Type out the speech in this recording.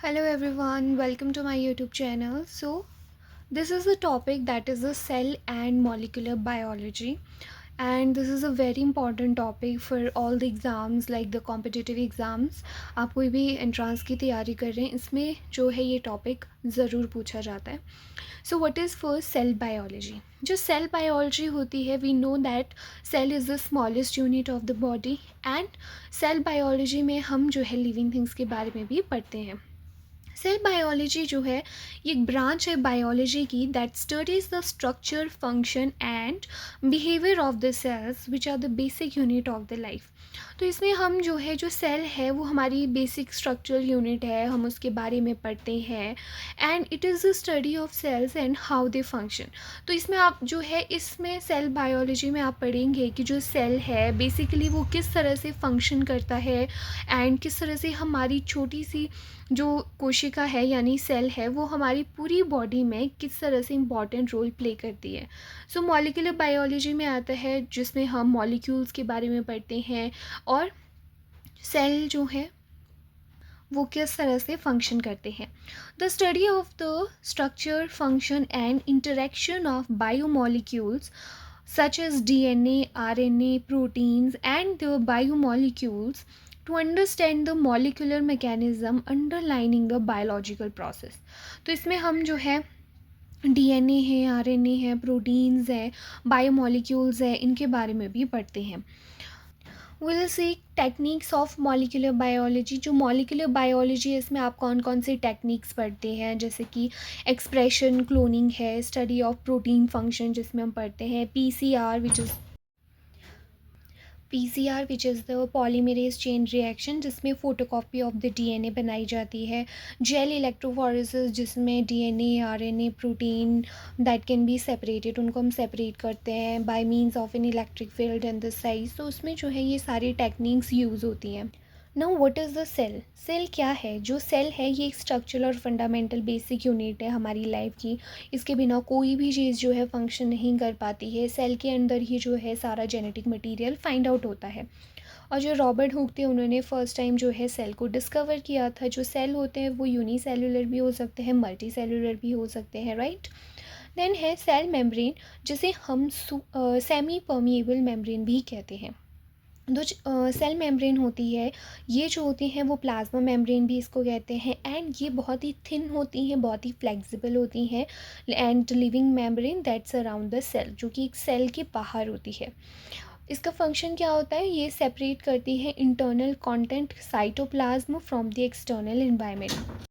Hello everyone, welcome to my YouTube channel. This is a topic that is the cell and molecular biology, and this is a very important topic for all the exams like the competitive exams. आप कोई भी entrance की तैयारी कर रहे हैं, इसमें जो है ये टॉपिक ज़रूर पूछा जाता है. So what is first cell biology. जो सेल बायोलॉजी होती है, we know that cell is the smallest unit of the body, and cell biology में हम जो है लिविंग थिंग्स के बारे में भी पढ़ते हैं. सेल बायोलॉजी जो है ये एक ब्रांच है बायोलॉजी की that studies the structure, function and behaviour of the cells which are the basic unit of the life. तो इसमें हम जो है जो सेल है वो हमारी बेसिक स्ट्रक्चरल यूनिट है, हम उसके बारे में पढ़ते हैं, and it is the study of cells and how they function. तो इसमें आप जो है इसमें सेल बायोलॉजी में आप पढ़ेंगे कि जो सेल है बेसिकली वो किस तरह से फंक्शन करता है, एंड किस तरह से हमारी छोटी सी जो कोशिका है यानी सेल है वो हमारी पूरी बॉडी में किस तरह से इम्पॉर्टेंट रोल प्ले करती है. सो मॉलिक्यूलर बायोलॉजी में आता है जिसमें हम मॉलिक्यूल्स के बारे में पढ़ते हैं और सेल जो है वो किस तरह से फंक्शन करते हैं. The study of the structure, function and interaction of biomolecules such as DNA, RNA, proteins, and their biomolecules to understand the molecular mechanism underlining the biological process. तो इसमें हम जो है DNA है, RNA है, प्रोटीन्स है, बायोमोलिक्यूल्स है, इनके बारे में भी पढ़ते हैं. Will see techniques of molecular biology. जो मॉलिक्यूलर बायोलॉजी है इसमें आप कौन कौन सी टेक्निक्स पढ़ते हैं, जैसे कि एक्सप्रेशन, क्लोनिंग है, स्टडी ऑफ प्रोटीन फंक्शन जिसमें हम पढ़ते हैं PCR which is the polymerase chain reaction जिसमें फोटोकॉपी ऑफ द डीएनए बनाई जाती है. जेल इलेक्ट्रोफोरेसिस जिसमें DNA, RNA, protein that can be separated, उनको हम सेपरेट करते हैं by means of an electric field and the size. तो उसमें जो है ये सारी टेक्निक्स यूज़ होती हैं. Now what is the cell. Cell क्या है. जो सेल है ये एक स्ट्रक्चरल और फंडामेंटल बेसिक यूनिट है हमारी लाइफ की. इसके बिना कोई भी चीज़ जो है फंक्शन नहीं कर पाती है. सेल के अंदर ही जो है सारा जेनेटिक मटेरियल फाइंड आउट होता है. और जो रॉबर्ट हुक थे उन्होंने फर्स्ट टाइम जो है सेल को डिस्कवर किया था. जो सेल होते हैं वो यूनिसेल्युलर भी हो सकते हैं, मल्टी सेल्युलर भी हो सकते हैं, राइट. देन है सेल मेम्ब्रेन जिसे हम सेमी परमिएबल मेम्ब्रेन भी कहते हैं. जो सेल मेम्ब्रेन होती है ये जो होती हैं वो प्लाज्मा मेम्ब्रेन भी इसको कहते हैं, एंड ये बहुत ही थिन होती हैं, बहुत ही फ्लेक्सिबल होती हैं. And living membrane that's around the cell जो कि एक सेल के बाहर होती है. इसका फंक्शन क्या होता है, ये सेपरेट करती है internal content cytoplasm from the external environment.